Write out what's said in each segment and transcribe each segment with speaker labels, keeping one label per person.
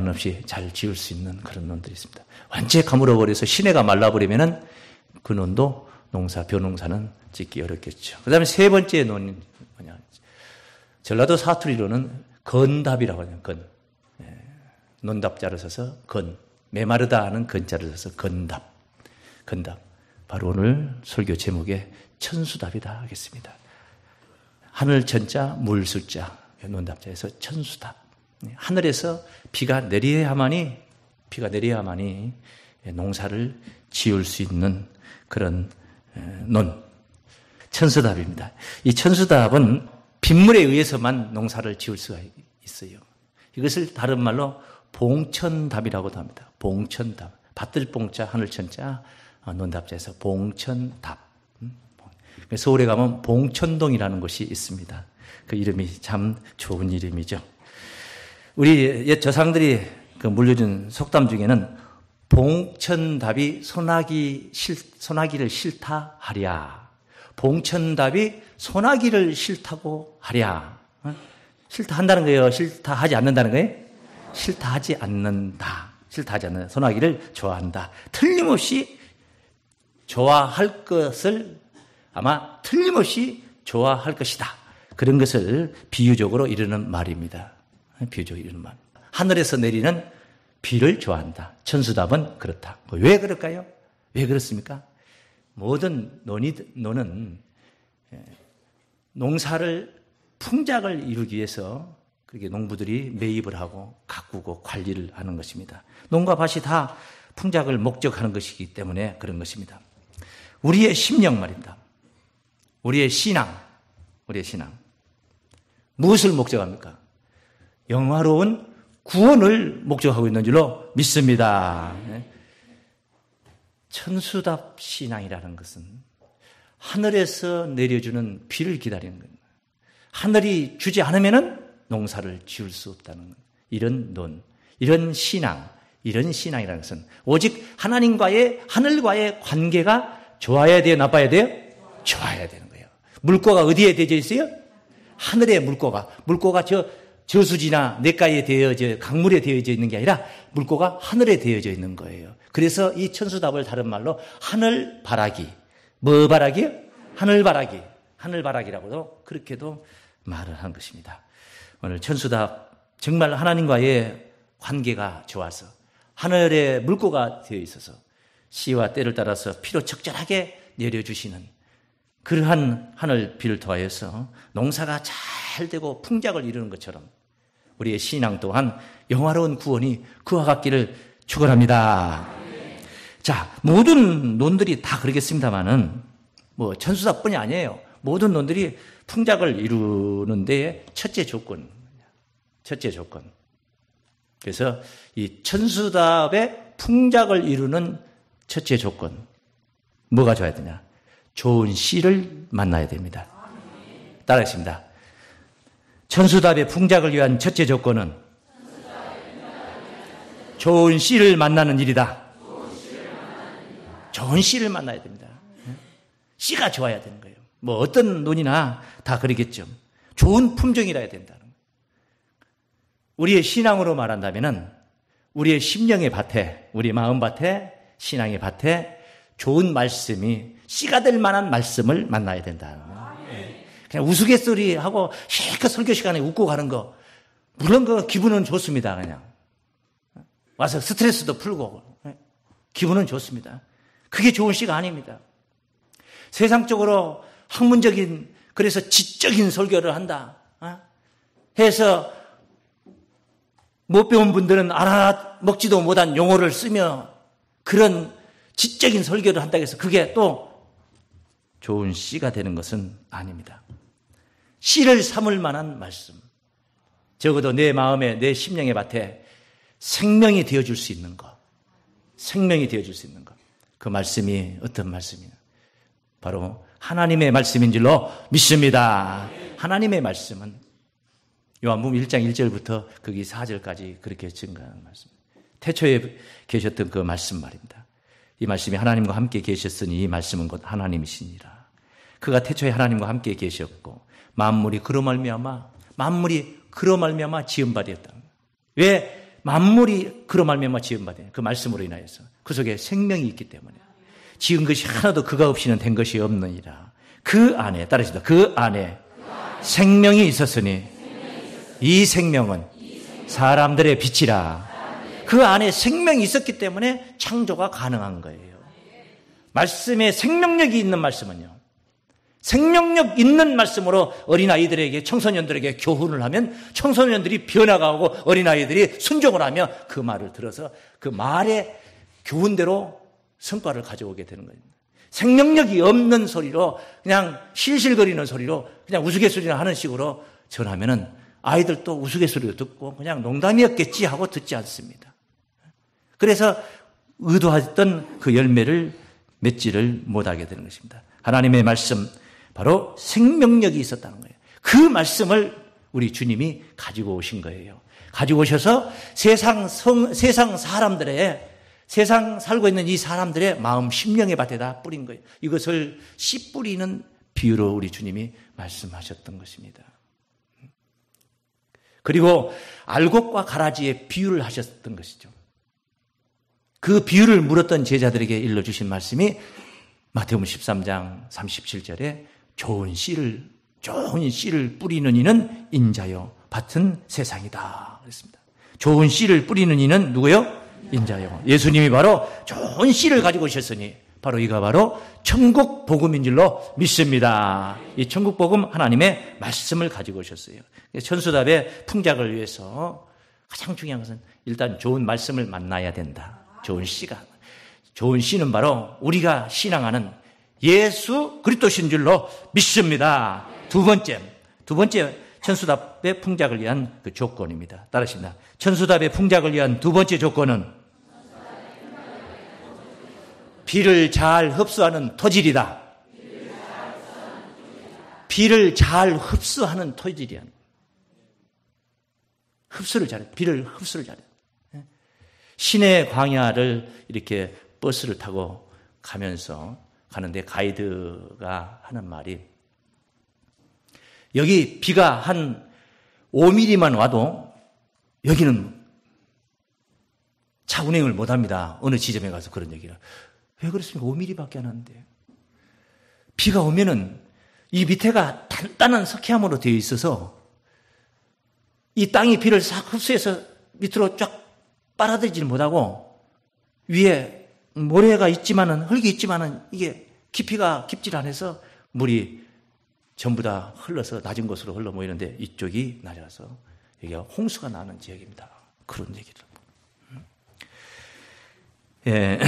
Speaker 1: 없이 잘 지을 수 있는 그런 논들이 있습니다. 완전히 가물어버려서 시내가 말라버리면은 그 논도 벼농사는 짓기 어렵겠죠. 그 다음에 세 번째 논이 뭐냐. 전라도 사투리로는 건답이라고 하죠. 논답자를 써서 메마르다 하는 건자를 써서 건답. 바로 오늘 설교 제목에 천수답이다 하겠습니다. 하늘 천자, 물 숫자, 논답자에서 천수답. 하늘에서 비가 내려야만이 농사를 지을 수 있는 그런 논. 천수답입니다. 이 천수답은 빗물에 의해서만 농사를 지을 수가 있어요. 이것을 다른 말로 봉천답이라고도 합니다. 봉천답. 밭들 봉자, 하늘 천자, 논답자에서 봉천답. 서울에 가면 봉천동이라는 곳이 있습니다. 그 이름이 참 좋은 이름이죠. 우리 옛 조상들이 물려준 속담 중에는 봉천답이 소나기를 싫다 하랴. 봉천답이 소나기를 싫다고 하랴. 싫다 한다는 거예요? 싫다 하지 않는다는 거예요? 싫다 하지 않는다. 소나기를 좋아한다. 틀림없이 좋아할 것을 아마 틀림없이 좋아할 것이다. 그런 것을 비유적으로 이르는 말입니다. 비유적으로 이르는 말. 하늘에서 내리는 비를 좋아한다. 천수답은 그렇다. 왜 그럴까요? 왜 그렇습니까? 모든 논은 농사를 풍작을 이루기 위해서 그렇게 농부들이 매입을 하고 가꾸고 관리를 하는 것입니다. 논과 밭이 다 풍작을 목적하는 것이기 때문에 그런 것입니다. 우리의 심령 말입니다. 우리의 신앙. 무엇을 목적합니까? 영화로운 구원을 목적하고 있는 줄로 믿습니다. 천수답 신앙이라는 것은 하늘에서 내려주는 비를 기다리는 겁니다. 하늘이 주지 않으면은 농사를 지을 수 없다는 이런 논, 이런 신앙이라는 것은 오직 하늘과의 관계가 좋아야 돼요? 나빠야 돼요? 좋아야 되는 거예요. 물고가 어디에 되어져 있어요? 하늘에 물고가 저수지나 냇가에 강물에 되어져 있는 게 아니라 물고가 하늘에 되어져 있는 거예요. 그래서 이 천수답을 다른 말로 하늘바라기. 뭐 바라기요? 하늘바라기라고도 그렇게도 말을 한 것입니다. 오늘 천수답 정말 하나님과의 관계가 좋아서 하늘에 물고가 되어 있어서 시와 때를 따라서 피로 적절하게 내려주시는 그러한 하늘 비를 통하여서 농사가 잘 되고 풍작을 이루는 것처럼 우리의 신앙 또한 영화로운 구원이 그와 같기를 축원합니다. 자, 모든 논들이 다 그러겠습니다만은 천수답뿐이 아니에요. 모든 논들이 풍작을 이루는 데에 첫째 조건. 그래서 이 천수답의 풍작을 이루는 첫째 조건. 뭐가 좋아야 되냐? 좋은 씨를 만나야 됩니다. 따라하겠습니다. 천수답의 풍작을 위한 첫째 조건은 좋은 씨를 만나는 일이다. 좋은 씨를 만나야 됩니다. 씨가 좋아야 되는 거예요. 어떤 논이나 다 그러겠죠. 좋은 품종이라 해야 된다는 거예요. 우리의 신앙으로 말한다면은 우리의 심령의 밭에, 우리 마음밭에, 신앙의 밭에 좋은 말씀이 씨가 될 만한 말씀을 만나야 된다는 거예요. 그냥 우스갯소리하고 실컷 설교 시간에 웃고 가는 거, 물론 그 기분은 좋습니다. 그냥 와서 스트레스도 풀고 기분은 좋습니다. 그게 좋은 씨가 아닙니다. 세상적으로 학문적인, 그래서 지적인 설교를 한다 해서 못 배운 분들은 알아먹지도 못한 용어를 쓰며 그런 지적인 설교를 한다고 해서 그게 또 좋은 씨가 되는 것은 아닙니다. 씨를 삼을 만한 말씀, 적어도 내 마음에, 내 심령의 밭에 생명이 되어줄 수 있는 것, 그 말씀이 어떤 말씀이냐? 바로 하나님의 말씀인 줄로 믿습니다. 하나님의 말씀은 요한복음 1장 1절부터 거기 4절까지 그렇게 증거하는 말씀. 태초에 계셨던 그 말씀 말입니다. 이 말씀이 하나님과 함께 계셨으니 이 말씀은 곧 하나님이시니라. 그가 태초에 하나님과 함께 계셨고 만물이 그로 말미암아 지은 바되었다. 왜 만물이 그로 말미암아 지음받은 그 말씀으로 인하여서 그 속에 생명이 있기 때문에 지은 것이 하나도 그가 없이는 된 것이 없느니라. 그 안에 따르시다. 그 안에 생명이 있었으니 이 생명은 사람들의 빛이라. 그 안에 생명이 있었기 때문에 창조가 가능한 거예요. 말씀에 생명력이 있는 말씀은요, 생명력 있는 말씀으로 어린아이들에게, 청소년들에게 교훈을 하면 청소년들이 변화가고 어린아이들이 순종을 하며 그 말을 들어서 그 말의 교훈대로 성과를 가져오게 되는 거예요. 생명력이 없는 소리로, 그냥 실실거리는 소리로, 그냥 우스갯소리나 하는 식으로 전하면은 아이들도 우스갯소리도 듣고 그냥 농담이었겠지 하고 듣지 않습니다. 그래서 의도했던 그 열매를 맺지를 못하게 되는 것입니다. 하나님의 말씀, 바로 생명력이 있었다는 거예요. 그 말씀을 우리 주님이 가지고 오신 거예요. 가지고 오셔서 세상 사람들의, 세상 살고 있는 이 사람들의 마음 심령의 밭에다 뿌린 거예요. 이것을 씨 뿌리는 비유로 우리 주님이 말씀하셨던 것입니다. 그리고 알곡과 가라지의 비유를 하셨던 것이죠. 그 비유를 물었던 제자들에게 일러주신 말씀이 마태복음 13장 37절에 좋은 씨를 뿌리는 이는 인자요 밭은 세상이다 그랬습니다. 좋은 씨를 뿌리는 이는 누구요? 인자요. 예수님이 바로 좋은 씨를 가지고 오셨으니 바로 이가 바로 천국 복음인 줄로 믿습니다. 이 천국 복음 하나님의 말씀을 가지고 오셨어요. 천수답의 풍작을 위해서 가장 중요한 것은 일단 좋은 말씀을 만나야 된다. 좋은 씨가. 좋은 씨는 바로 우리가 신앙하는 예수 그리스도신 줄로 믿습니다. 두 번째 천수답의 풍작을 위한 그 조건입니다. 따르십니다. 천수답의 풍작을 위한 두 번째 조건은 비를 잘 흡수하는 토질이다. 비를 잘 흡수하는 토질이야. 비를 흡수를 잘해. 시내 광야를 이렇게 버스를 타고 가는데 가이드가 하는 말이, 여기 비가 한 5mm만 와도 여기는 차 운행을 못 합니다. 어느 지점에 가서 그런 얘기를. 왜 그렇습니까? 5mm밖에 안 하는데. 비가 오면은 이 밑에가 단단한 석회암으로 되어 있어서 이 땅이 비를 싹 흡수해서 밑으로 쫙 빨아들이지 못하고 위에 모래가 있지만은, 흙이 있지만은 이게 깊이가 깊질 않아서 물이 전부 다 흘러서 낮은 곳으로 흘러 모이는데 이쪽이 낮아서 여기가 홍수가 나는 지역입니다. 그런 얘기를. 예.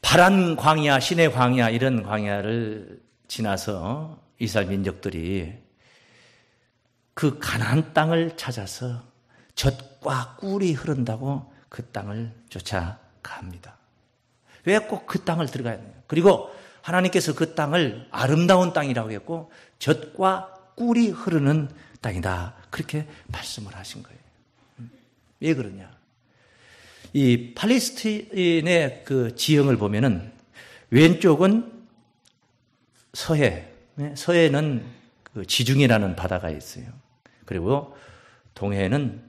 Speaker 1: 파란 광야, 시내 광야, 이런 광야를 지나서 이스라엘 민족들이 그 가나안 땅을 찾아서 젖과 꿀이 흐른다고 그 땅을 쫓아갑니다. 왜 꼭 그 땅을 들어가야 되냐? 그리고 하나님께서 그 땅을 아름다운 땅이라고 했고 젖과 꿀이 흐르는 땅이다. 그렇게 말씀을 하신 거예요. 왜 그러냐? 이 팔레스타인의 그 지형을 보면은 왼쪽은 서해는 그 지중해라는 바다가 있어요. 그리고 동해는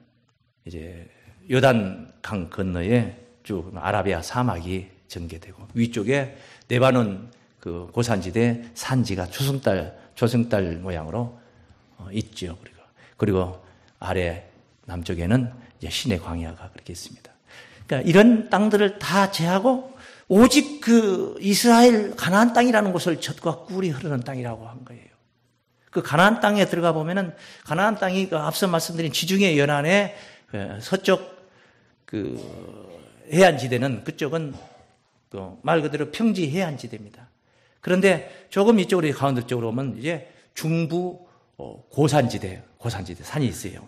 Speaker 1: 이제 요단강 건너에 쭉 아라비아 사막이 전개되고 위쪽에 레바논 그 고산지대 산지가 조승달 모양으로 있죠. 그리고 아래 남쪽에는 이제 시내 광야가 그렇게 있습니다. 그러니까 이런 땅들을 다 제하고 오직 그 이스라엘 가나안 땅이라는 곳을 젖과 꿀이 흐르는 땅이라고 한 거예요. 그 가나안 땅에 들어가 보면은 가나안 땅이 그 앞서 말씀드린 지중해 연안의 서쪽 그 해안지대는 그쪽은 말 그대로 평지 해안지대입니다. 그런데 조금 이쪽으로 가운데 쪽으로 오면 이제 중부 고산지대 산이 있어요.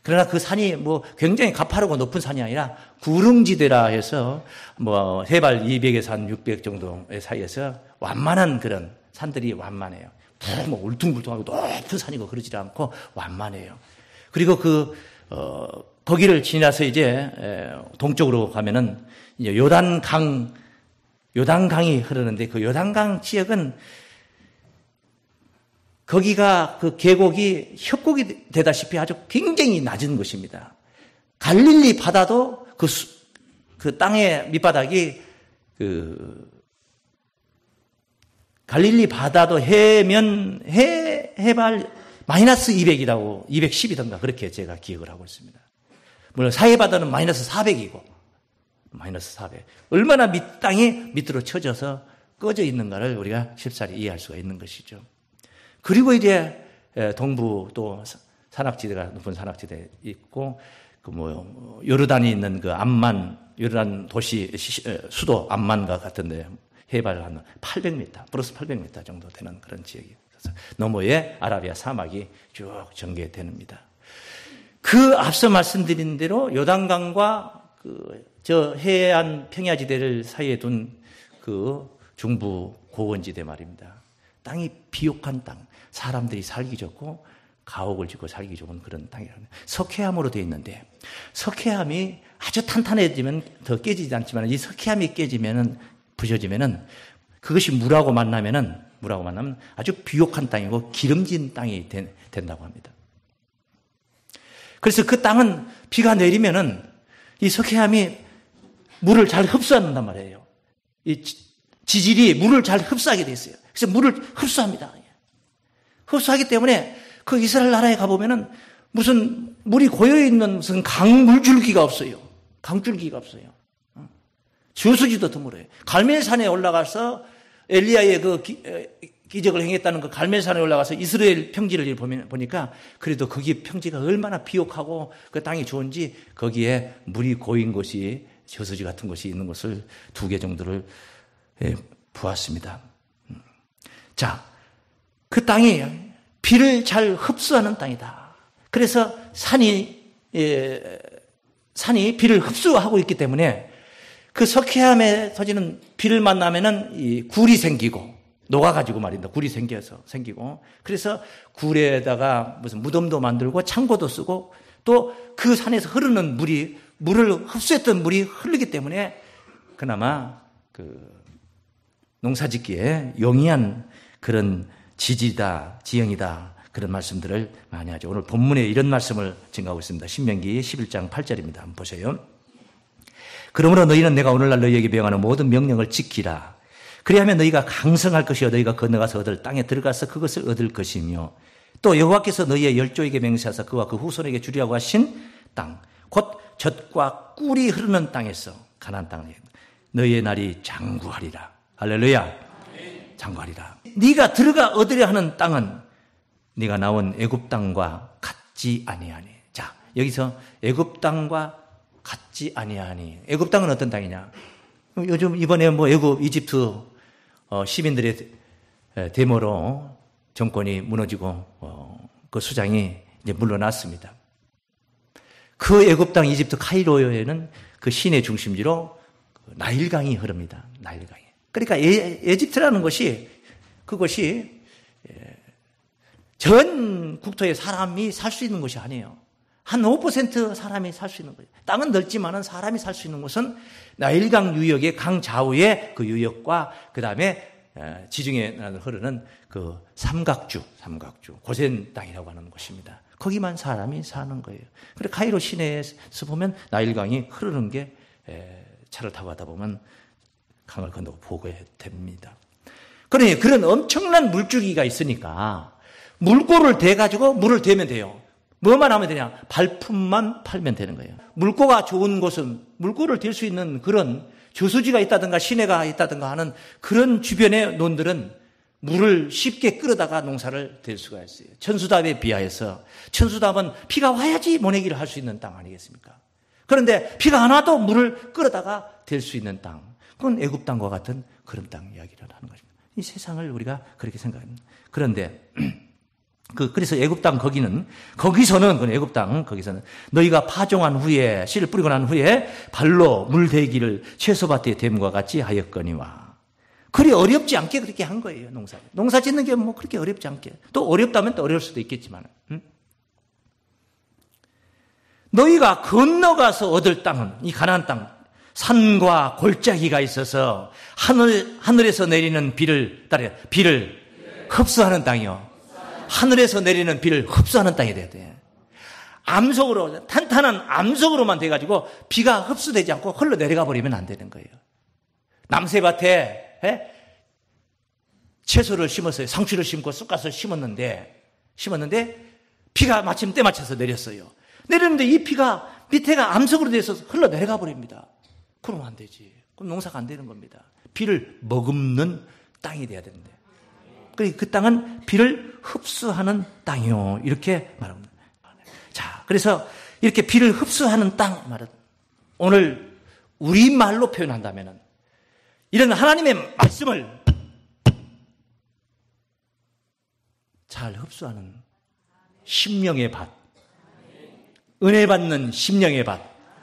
Speaker 1: 그러나 그 산이 뭐 굉장히 가파르고 높은 산이 아니라 구릉지대라 해서 뭐 해발 200에서 한 600 정도의 사이에서 완만한 그런 산들이 완만해요. 뭐 울퉁불퉁하고 높은 산이고 그러지 않고 완만해요. 그리고 거기를 지나서 이제 동쪽으로 가면은 이제 요단강이 흐르는데 그 요단강 지역은 거기가 그 계곡이 협곡이 되다시피 아주 굉장히 낮은 곳입니다. 갈릴리 바다도 그 땅의 밑바닥이 갈릴리 바다도 해발 마이너스 200이라고 210이던가 그렇게 제가 기억을 하고 있습니다. 물론 사해바다는 마이너스 400이고 마이너스 400. 얼마나 땅이 밑으로 쳐져서 꺼져 있는가를 우리가 쉽사리 이해할 수가 있는 것이죠. 그리고 이제 동부 또 산악지대가 높은 산악지대 있고 요르단이 있는 그 암만 요르단 도시 수도 암만과 같은데 해발 한 800m 플러스 800m 정도 되는 그런 지역이 있어서 너머에 아라비아 사막이 쭉 전개됩니다. 그 앞서 말씀드린 대로 요단강과 저 해안 평야지대를 사이에 둔 그 중부 고원지대 말입니다. 땅이 비옥한 땅, 사람들이 살기 좋고 가옥을 짓고 살기 좋은 그런 땅이라는 석회암으로 되어 있는데 석회암이 아주 탄탄해지면 더 깨지지 않지만 이 석회암이 부셔지면은 그것이 물하고 만나면 아주 비옥한 땅이고 기름진 땅이 된다고 합니다. 그래서 그 땅은 비가 내리면은 이 석회암이 물을 잘 흡수한단 말이에요. 이 지질이 물을 잘 흡수하게 돼 있어요. 그래서 물을 흡수합니다. 흡수하기 때문에 그 이스라엘 나라에 가보면은 무슨 물이 고여있는 무슨 강물줄기가 없어요. 강줄기가 없어요. 저수지도 드물어요. 갈멜산에 올라가서 엘리야의 그 기적을 행했다는 그 갈멜산에 올라가서 이스라엘 평지를 보니까 그래도 거기 평지가 얼마나 비옥하고 그 땅이 좋은지 거기에 물이 고인 곳이 저수지 같은 곳이 있는 곳을 2개 정도를 보았습니다. 자, 그 땅이 비를 잘 흡수하는 땅이다. 그래서 산이 비를 흡수하고 있기 때문에 그 석회암에 터지는 비를 만나면은 이 굴이 생기고 녹아가지고 말입니다. 굴이 생기고 그래서 굴에다가 무슨 무덤도 만들고 창고도 쓰고 또 그 산에서 흐르는 물을 흡수했던 물이 흐르기 때문에 그나마 그 농사짓기에 용이한 그런 지형이다. 그런 말씀들을 많이 하죠. 오늘 본문에 이런 말씀을 증가하고 있습니다. 신명기 11장 8절입니다. 한번 보세요. 그러므로 너희는 내가 오늘날 너희에게 명하는 모든 명령을 지키라. 그리하면 너희가 강성할 것이요 너희가 건너가서 얻을 땅에 들어가서 그것을 얻을 것이며 또 여호와께서 너희의 열조에게 맹세하사 그와 그 후손에게 주리라고 하신 땅 곧 젖과 꿀이 흐르는 땅에서 가나안 땅에 너희의 날이 장구하리라. 할렐루야. 장구하리라. 네가 들어가 얻으려 하는 땅은 네가 나온 애굽 땅과 같지 아니하니. 자, 여기서 애굽 땅과 같지 아니하니. 애굽 땅은 어떤 땅이냐? 요즘 이번에 애굽 이집트 시민들의 데모로 정권이 무너지고 그 수장이 이제 물러났습니다. 그 애굽 땅 이집트 카이로에는 그 시내 중심지로 나일강이 흐릅니다. 나일강이. 그러니까 이집트라는 것이 그것이 전 국토에 사람이 살 수 있는 곳이 아니에요. 한 5% 사람이 살 수 있는 거예요. 땅은 넓지만은 사람이 살 수 있는 곳은 나일강 유역의 강 좌우의 그 유역과 그 다음에 지중해 흐르는 그 삼각주 고센 땅이라고 하는 곳입니다. 거기만 사람이 사는 거예요. 그래 카이로 시내에서 보면 나일강이 흐르는 게 차를 타고 가다 보면 강을 건너고 보게 됩니다. 그러니 그런 엄청난 물줄기가 있으니까 물꼬를 대가지고 물을 대면 돼요. 뭐만 하면 되냐? 발품만 팔면 되는 거예요. 물꼬가 좋은 곳은 물꼬를 댈 수 있는 그런 저수지가 있다든가 시내가 있다든가 하는 그런 주변의 논들은 물을 쉽게 끌어다가 농사를 댈 수가 있어요. 천수답에 비하여서 천수답은 비가 와야지 모내기를 할 수 있는 땅 아니겠습니까? 그런데 비가 안 와도 물을 끌어다가 댈 수 있는 땅. 그건 애굽 땅과 같은 그런 땅 이야기를 하는 것입니다. 이 세상을 우리가 그렇게 생각합니다. 그런데 그래서 애굽 땅 거기서는 너희가 파종한 후에 씨를 뿌리고 난 후에 발로 물 대기를 채소밭의 됨과 같이 하였거니와. 그리 어렵지 않게 그렇게 한 거예요, 농사 짓는 게 뭐 그렇게 어렵지 않게. 또 어렵다면 또 어려울 수도 있겠지만. 너희가 건너가서 얻을 땅은 이 가나안 땅 산과 골짜기가 있어서 하늘에서 내리는 비를 흡수하는 땅이요. 하늘에서 내리는 비를 흡수하는 땅이 돼야 돼. 암석으로, 탄탄한 암석으로만 돼가지고 비가 흡수되지 않고 흘러내려가 버리면 안 되는 거예요. 남새밭에 채소를 심었어요. 상추를 심고 쑥갓을 심었는데 비가 마침 때 맞춰서 내렸어요. 내렸는데 이 비가 밑에가 암석으로 돼서 흘러내려가 버립니다. 그러면 안 되지. 그럼 농사가 안 되는 겁니다. 비를 머금는 땅이 돼야 되는데. 그 땅은 비를 흡수하는 땅이요. 이렇게 말합니다. 자, 그래서 이렇게 비를 흡수하는 땅 말은 오늘 우리말로 표현한다면 이런 하나님의 말씀을 잘 흡수하는 심령의 밭, 은혜 받는 심령의 밭,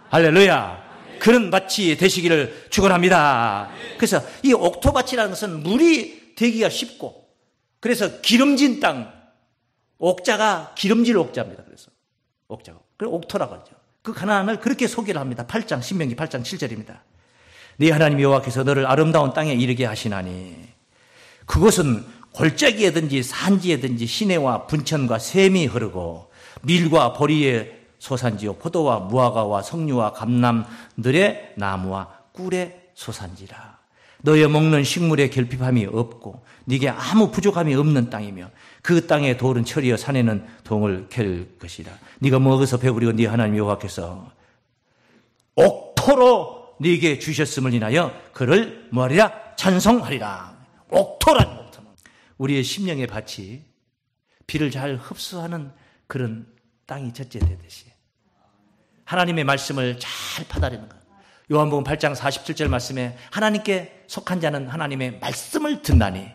Speaker 1: 할렐루야. 그런 밭이 되시기를 축원합니다. 그래서 이 옥토밭이라는 것은 물이 되기가 쉽고, 그래서 기름진 땅, 옥자가 기름질 옥자입니다. 그래서 옥자가. 그래서 옥토라고 하죠. 그 가나안을 그렇게 소개를 합니다. 8장, 신명기 8장 7절입니다. 네 하나님 여호와께서 너를 아름다운 땅에 이르게 하시나니 그곳은 골짜기에든지 산지에든지 시내와 분천과 샘이 흐르고 밀과 보리의 소산지요 포도와 무화과와 석류와 감람들의 나무와 꿀의 소산지라. 너의 먹는 식물에 결핍함이 없고 네게 아무 부족함이 없는 땅이며 그 땅의 돌은 철이여 산에는 동을 캘 것이라. 네가 먹어서 배부리고 네 하나님 여호와께서 옥토로 네게 주셨음을 인하여 그를 뭐하리라? 찬송하리라. 옥토라는 옥토는 우리의 심령의 밭이 비를 잘 흡수하는 그런 땅이 첫째 되듯이 하나님의 말씀을 잘 받아들이는 것. 요한복음 8장 47절 말씀에 하나님께 속한 자는 하나님의 말씀을 듣나니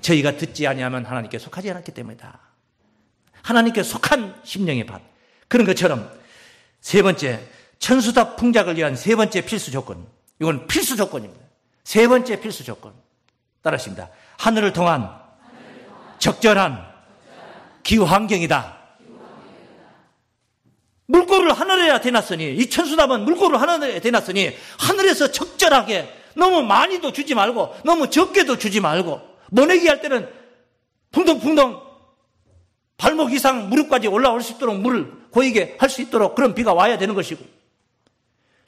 Speaker 1: 저희가 듣지 아니하면 하나님께 속하지 않았기 때문이다. 하나님께 속한 심령의 밭. 그런 것처럼 세 번째, 천수답 풍작을 위한 세 번째 필수 조건. 이건 필수 조건입니다. 세 번째 필수 조건. 따라하십니다. 하늘을 통한 적절한 기후 환경이다. 물고를 하늘에 대놨으니, 이 천수답은 물고를 하늘에 대놨으니 하늘에서 적절하게 너무 많이도 주지 말고 너무 적게도 주지 말고 모내기 할 때는 풍덩풍덩 발목 이상 무릎까지 올라올 수 있도록 물을 고이게 할 수 있도록 그런 비가 와야 되는 것이고,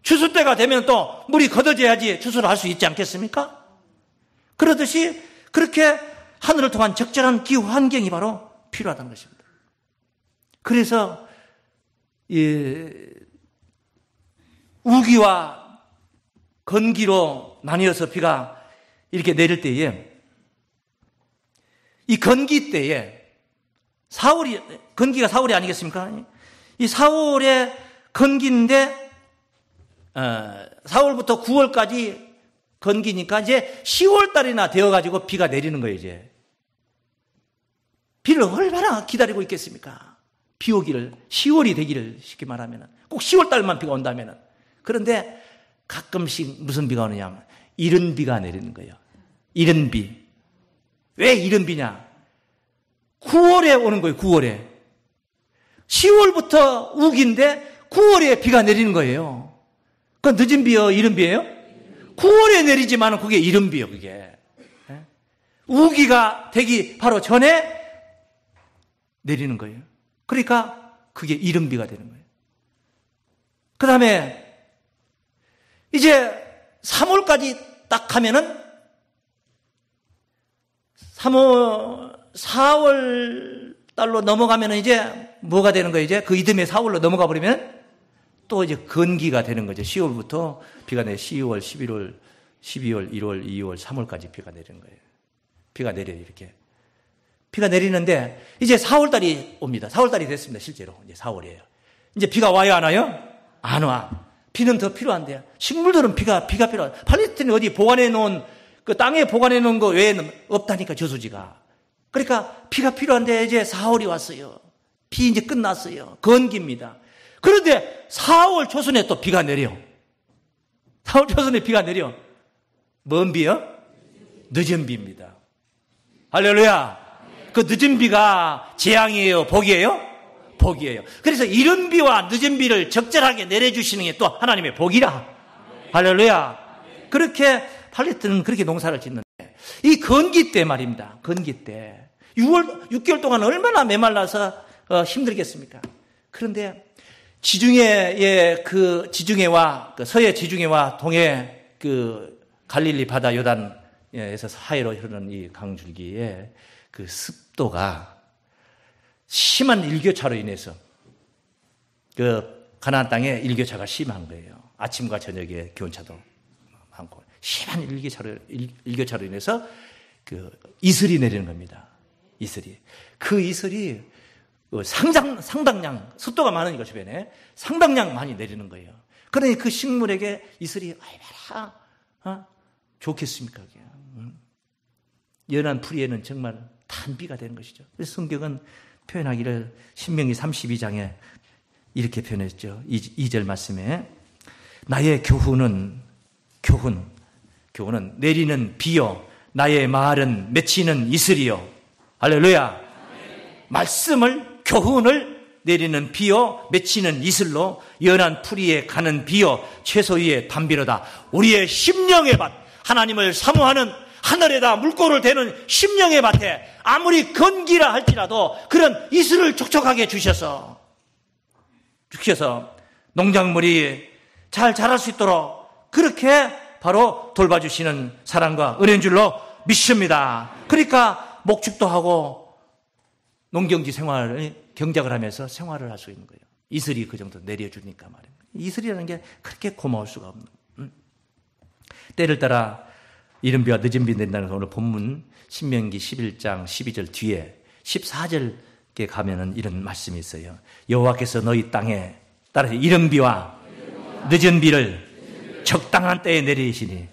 Speaker 1: 추수 때가 되면 또 물이 걷어져야지 추수를 할 수 있지 않겠습니까? 그러듯이 그렇게 하늘을 통한 적절한 기후 환경이 바로 필요하다는 것입니다. 그래서 우기와 건기로 나뉘어서 비가 이렇게 내릴 때에, 이 건기 때에 건기가 4월이 아니겠습니까? 이 4월에 건기인데 4월부터 9월까지 건기니까 이제 10월 달이나 되어가지고 비가 내리는 거예요. 이제 비를 얼마나 기다리고 있겠습니까? 비 오기를, 10월이 되기를 쉽게 말하면 꼭 10월 달만 비가 온다면. 그런데 가끔씩 무슨 비가 오느냐, 이른 비가 내리는 거예요. 이른 비. 왜 이른 비냐? 9월에 오는 거예요. 9월에. 10월부터 우기인데 9월에 비가 내리는 거예요. 그건 늦은 비요, 이른 비예요? 9월에 내리지만 그게 이른 비요, 그게. 우기가 되기 바로 전에 내리는 거예요. 그러니까 그게 이른 비가 되는 거예요. 그 다음에 이제 3월까지 딱 하면은 4월 달로 넘어가면은 이제 뭐가 되는 거예요? 이제 그 이듬해 4월로 넘어가 버리면 또 이제 건기가 되는 거죠. 10월부터 비가 내려 10월, 11월, 12월, 1월, 2월, 3월까지 비가 내리는 거예요. 비가 내려요, 이렇게. 비가 내리는데 이제 4월달이 옵니다. 4월달이 됐습니다. 실제로 이제 4월이에요. 이제 비가 와요, 안 와요? 안 와. 비는 더 필요한데요. 식물들은 비가 필요해요. 팔레스타인이 어디 보관해 놓은 그 땅에 보관해 놓은 거 외에는 없다니까, 저수지가. 그러니까 비가 필요한데 이제 4월이 왔어요. 비 이제 끝났어요. 건기입니다. 그런데 4월 초순에 또 비가 내려. 4월 초순에 비가 내려. 뭔 비요? 늦은 비입니다. 할렐루야. 그 늦은 비가 재앙이에요? 복이에요? 복이에요. 그래서 이른 비와 늦은 비를 적절하게 내려주시는 게 또 하나님의 복이라. 할렐루야. 그렇게 팔레스타인은 그렇게 농사를 짓는데, 이 건기 때 말입니다. 건기 때 6개월 동안 얼마나 메말라서 힘들겠습니까? 그런데 지중해의 그 지중해와 그 서해 지중해와 동해 그 갈릴리 바다 요단에서 사이로 흐르는 이 강줄기에 그 습도가 심한 일교차로 인해서 그 가나안 땅에 일교차가 심한 거예요. 아침과 저녁에 기온차도 많고 심한 일교차로 인해서 그 이슬이 내리는 겁니다. 이슬이. 그 이슬이 상당량 습도가 많으니까 주변에 상당량 많이 내리는 거예요. 그러니 그 식물에게 이슬이 얼마나 좋겠습니까? 연한 풀이에는 정말 단비가 되는 것이죠. 그래서 성경은 표현하기를 신명기 32장에 이렇게 표현했죠. 2절 말씀에 나의 교훈은 내리는 비요 나의 말은 맺히는 이슬이요. 할렐루야. 교훈을 내리는 비요 맺히는 이슬로 연한 풀이에 가는 비요 채소 위에 담비로다. 우리의 심령의 밭, 하나님을 사모하는 하늘에다 물꼬를 대는 심령의 밭에 아무리 건기라 할지라도 그런 이슬을 촉촉하게 주셔서 농작물이 잘 자랄 수 있도록 그렇게 바로 돌봐주시는 사랑과 은혜인 줄로 믿습니다. 그러니까 목축도 하고 농경지 생활을 경작을 하면서 생활을 할 수 있는 거예요. 이슬이 그 정도 내려주니까 말이에요. 이슬이라는 게 그렇게 고마울 수가 없는. 때를 따라 이른 비와 늦은 비 내린다는 오늘 본문 신명기 11장 12절 뒤에 14절에 가면은 이런 말씀이 있어요. 여호와께서 너희 땅에 따라서 이른 비와 늦은 비를 적당한 때에 내리시니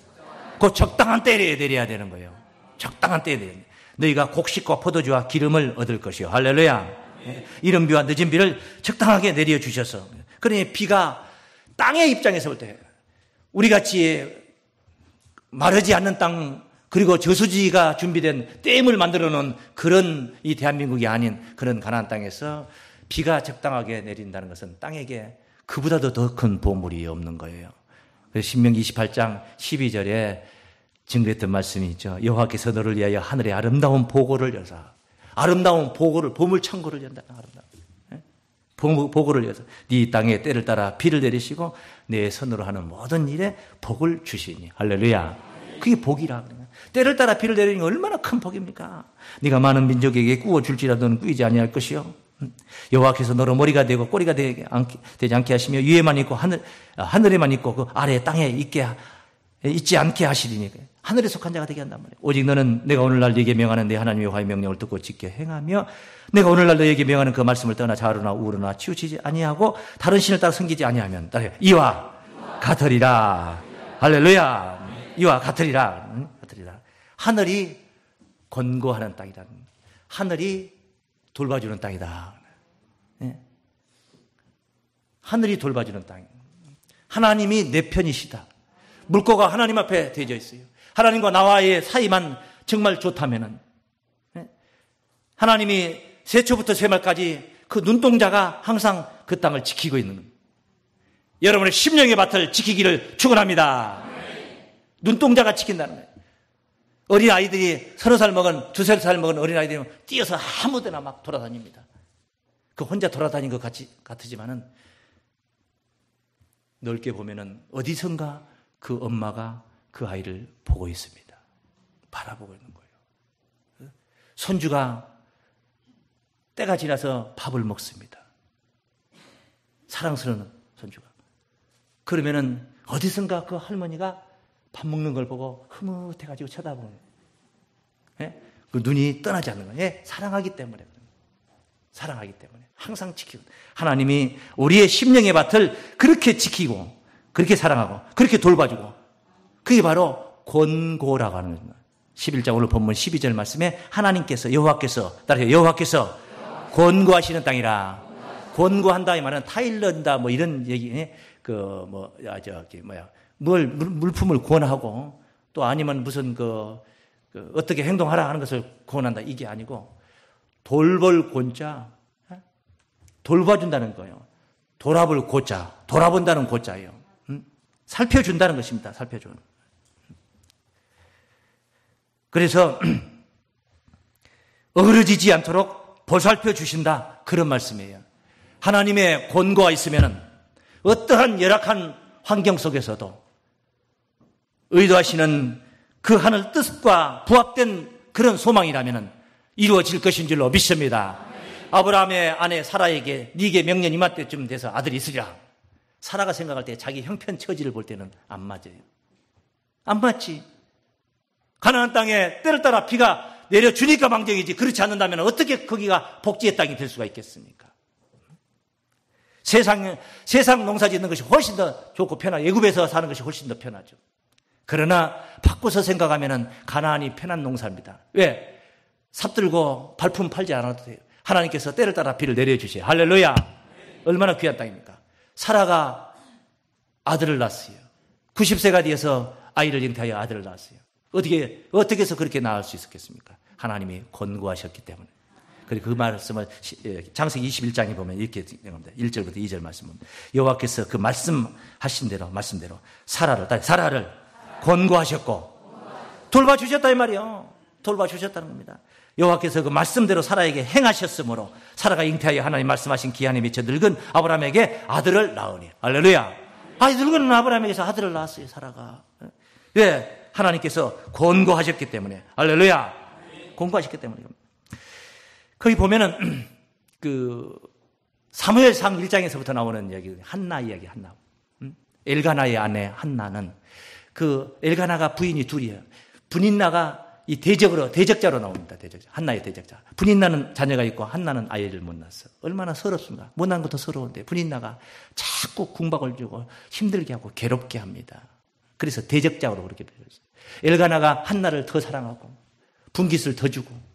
Speaker 1: 그 적당한 때에 내려야 되는 거예요. 적당한 때에 내려야 돼요. 너희가 곡식과 포도주와 기름을 얻을 것이요. 할렐루야. 이른 비와 늦은 비를 적당하게 내려주셔서 그러니 비가 땅의 입장에서 볼 때 우리같이 마르지 않는 땅 그리고 저수지가 준비된 댐을 만들어 놓은 그런 이 대한민국이 아닌 그런 가나안 땅에서 비가 적당하게 내린다는 것은 땅에게 그보다도 더 큰 보물이 없는 거예요. 그래서 신명기 28장 12절에 증거했던 말씀이 있죠. 여호와께서 너를 위하여 하늘의 아름다운 보고를 여사 아름다운 보고를 보물창고를 연다. 보고를 여서 네 땅에 때를 따라 비를 내리시고 내 손으로 하는 모든 일에 복을 주시니 할렐루야. 그게 복이라. 때를 따라 비를 내리는 게 얼마나 큰 복입니까? 네가 많은 민족에게 꾸어줄지라도 너는 꾸이지 아니할 것이요. 여호와께서 너로 머리가 되고 꼬리가 되지 않게 하시며 위에만 있고 하늘에만 있고 그 아래 땅에 있지 않게 하시리니 하늘에 속한 자가 되게 한단 말이에요. 오직 너는 내가 오늘날 너에게 명하는 내 하나님의 여호와의 명령을 듣고 지켜 행하며 내가 오늘날 너에게 명하는 그 말씀을 떠나 좌우로나 우우로나 치우치지 아니하고 다른 신을 따라 섬기지 아니하면 따라요. 이와 같으리라. 할렐루야. 이와 같으리라. 하늘이 권고하는 땅이다. 하늘이 돌봐주는 땅이다. 하늘이 돌봐주는 땅. 하나님이 내 편이시다. 물꼬가 하나님 앞에 대져 있어요. 하나님과 나와의 사이만 정말 좋다면은 하나님이 세초부터 세말까지 그 눈동자가 항상 그 땅을 지키고 있는 겁니다. 여러분의 심령의 밭을 지키기를 축원합니다. 눈동자가 지킨다는 거예요. 어린아이들이 30살 먹은, 2살 먹은 어린아이들이 뛰어서 아무 데나 막 돌아다닙니다. 그 혼자 돌아다니는 것 같으지만은 넓게 보면은 어디선가 그 엄마가 그 아이를 보고 있습니다. 바라보고 있는 거예요. 손주가 때가 지나서 밥을 먹습니다. 사랑스러운 손주가. 그러면은 어디선가 그 할머니가 밥 먹는 걸 보고 흐뭇해가지고 쳐다보는 거예요. 그 눈이 떠나지 않는 거예요. 사랑하기 때문에. 사랑하기 때문에. 항상 지키고. 하나님이 우리의 심령의 밭을 그렇게 지키고, 그렇게 사랑하고, 그렇게 돌봐주고, 그게 바로 권고라고 하는 겁니다. 11장 오늘 본문 12절 말씀에 하나님께서, 여호와께서 권고하시는 땅이라. 권고한다 이 말은 타일런다 뭐 이런 얘기, 물품을 권하고 또 아니면 무슨 어떻게 행동하라 하는 것을 권한다 이게 아니고 돌볼 권자, 돌봐준다는 거예요. 돌아볼 고자, 돌아본다는 고자예요. 살펴준다는 것입니다. 살펴준. 그래서 어그러지지 않도록 보살펴 주신다 그런 말씀이에요. 하나님의 권고가 있으면 어떠한 열악한 환경 속에서도 의도하시는 그 하늘 뜻과 부합된 그런 소망이라면 이루어질 것인 줄로 믿습니다. 아브라함의 아내 사라에게 네게 명년 이맘때쯤 돼서 아들이 있으리라. 사라가 생각할 때 자기 형편 처지를 볼 때는 안 맞아요. 안 맞지. 가나안 땅에 때를 따라 비가 내려주니까 망정이지, 그렇지 않는다면 어떻게 거기가 복지의 땅이 될 수가 있겠습니까? 세상 농사 짓는 것이 훨씬 더 좋고 편하고 애굽에서 사는 것이 훨씬 더 편하죠. 그러나 바꿔서 생각하면 가나안이 편한 농사입니다. 왜? 삽들고 발품 팔지 않아도 돼요. 하나님께서 때를 따라 비를 내려주세요. 할렐루야. 얼마나 귀한 땅입니까? 사라가 아들을 낳았어요. 90세가 되어서 아이를 잉태하여 아들을 낳았어요. 어떻게 해서 그렇게 낳을 수 있었겠습니까? 하나님이 권고하셨기 때문에. 그리고 그 말씀을 창세기 21장에 보면 이렇게 됩니다. 1절부터 2절 말씀은 여호와께서 그 말씀하신 대로 말씀대로 사라를 권고하셨고 돌봐주셨다 이 말이요. 돌봐주셨다는 겁니다. 여호와께서 그 말씀대로 사라에게 행하셨으므로 사라가 잉태하여 하나님 말씀하신 기한에 미쳐 늙은 아브라함에게 아들을 낳으니. 할렐루야. 늙은 아브라함에게서 아들을 낳았어요. 사라가. 왜? 하나님께서 권고하셨기 때문에. 할렐루야. 권고하셨기 때문에. 거기 보면은 그 사무엘상 1장에서부터 나오는 이야기, 한나 이야기, 한나. 엘가나의 아내 한나는 그 엘가나가 부인이 둘이에요. 분인나가 이 대적자로 나옵니다. 한나의 대적자. 분인나는 자녀가 있고 한나는 아이를 못 낳았어. 얼마나 서럽습니까? 못 낳은 것도 서러운데 분인나가 자꾸 궁박을 주고 힘들게 하고 괴롭게 합니다. 그래서 대적자로 그렇게 표현했어요. 엘가나가 한나를 더 사랑하고 분깃을 더 주고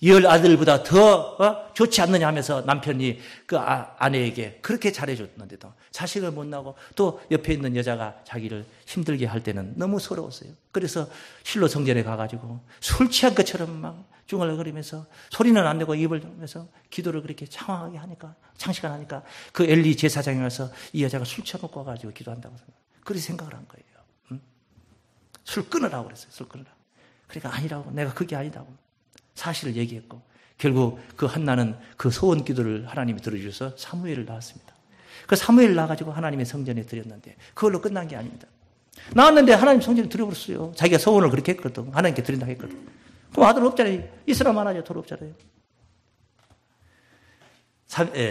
Speaker 1: 열 아들보다 더 좋지 않느냐 하면서 남편이 그 아내에게 그렇게 잘해줬는데도 자식을 못 낳고 또 옆에 있는 여자가 자기를 힘들게 할 때는 너무 서러웠어요. 그래서 실로 성전에 가가지고 술 취한 것처럼 막 중얼거리면서 소리는 안 내고 입을 하면서 기도를 그렇게 장시간 하니까 그 엘리 제사장에 와서 이 여자가 술 취해먹고 와가지고 기도한다고 그렇게 생각을 한 거예요. 술 끊으라고 그랬어요. 술 끊으라고. 그러니까 아니라고. 내가 그게 아니라고. 사실을 얘기했고 결국 그 한나는 그 소원 기도를 하나님이 들어주셔서 사무엘을 낳았습니다. 그 사무엘을 낳아가지고 하나님의 성전에 드렸는데 그걸로 끝난 게 아닙니다. 낳았는데 하나님 성전에 드려버렸어요. 자기가 소원을 그렇게 했거든. 하나님께 드린다고 했거든. 그럼 아들 없잖아요. 이스라엘 하나죠. 돌 없잖아요.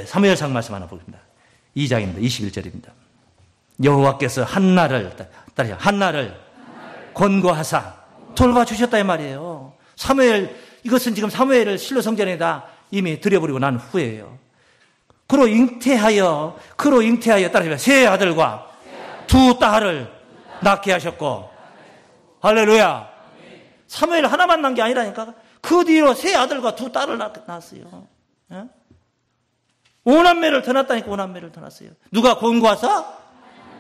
Speaker 1: 사무엘상 말씀 하나 보겠습니다. 2장입니다. 21절입니다. 여호와께서 한나를 권고하사 돌봐주셨다 이 말이에요. 이것은 지금 사무엘을 실로 성전에다 이미 들여버리고 난 후에요. 그로 잉태하여 따라서 세 아들과 두 딸을 낳게 하셨고. 할렐루야. 사무엘 하나만 낳은 게 아니라니까. 그 뒤로 세 아들과 두 딸을 낳았어요. 오남매를 더 낳았다니까. 오남매를 더 낳았어요. 누가 권고하사?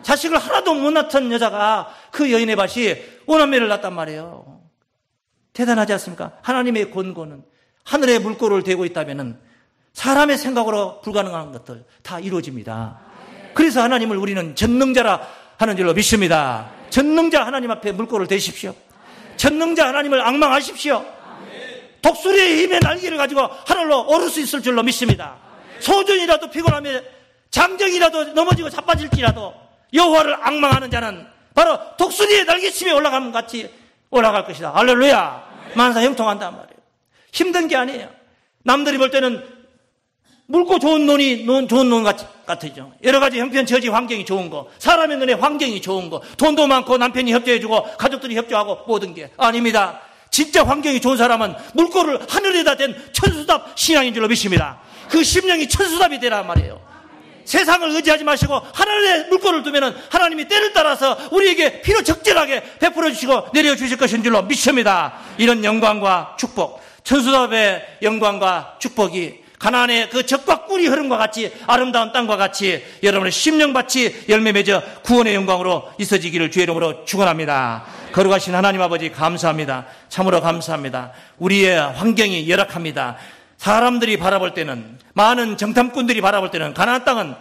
Speaker 1: 자식을 하나도 못 낳던 여자가 그 여인의 밭이 오남매를 낳았단 말이에요. 대단하지 않습니까? 하나님의 권고는 하늘에 물꼬를 대고 있다면 사람의 생각으로 불가능한 것들 다 이루어집니다. 그래서 하나님을 우리는 전능자라 하는 줄로 믿습니다. 전능자 하나님 앞에 물꼬를 대십시오. 전능자 하나님을 앙망하십시오. 독수리의 힘의 날개를 가지고 하늘로 오를 수 있을 줄로 믿습니다. 소전이라도 피곤하며 장정이라도 넘어지고 자빠질지라도 여호와를 앙망하는 자는 바로 독수리의 날개침에 올라가면 같이 올라갈 것이다. 할렐루야. 만사 형통한단 말이에요. 힘든 게 아니에요. 남들이 볼 때는 묽고 좋은 좋은 논 같으죠. 여러 가지 형편 처지 환경이 좋은 거, 사람의 눈에 환경이 좋은 거, 돈도 많고 남편이 협조해주고 가족들이 협조하고 모든 게 아닙니다. 진짜 환경이 좋은 사람은 물꼬를 하늘에다 댄 천수답 신앙인 줄로 믿습니다. 그 심령이 천수답이 되란 말이에요. 세상을 의지하지 마시고 하늘에 물꼬를 두면은 하나님이 때를 따라서 우리에게 필요 적절하게 베풀어 주시고 내려 주실 것인 줄로 믿습니다. 이런 영광과 축복, 천수답의 영광과 축복이 가나안의 그 젖과 꿀이 흐름과 같이 아름다운 땅과 같이 여러분의 심령밭이 열매 맺어 구원의 영광으로 있어지기를 주의 이름으로 축원합니다. 거룩하신 하나님 아버지 감사합니다. 참으로 감사합니다. 우리의 환경이 열악합니다. 사람들이 바라볼 때는, 많은 정탐꾼들이 바라볼 때는 가나안 땅은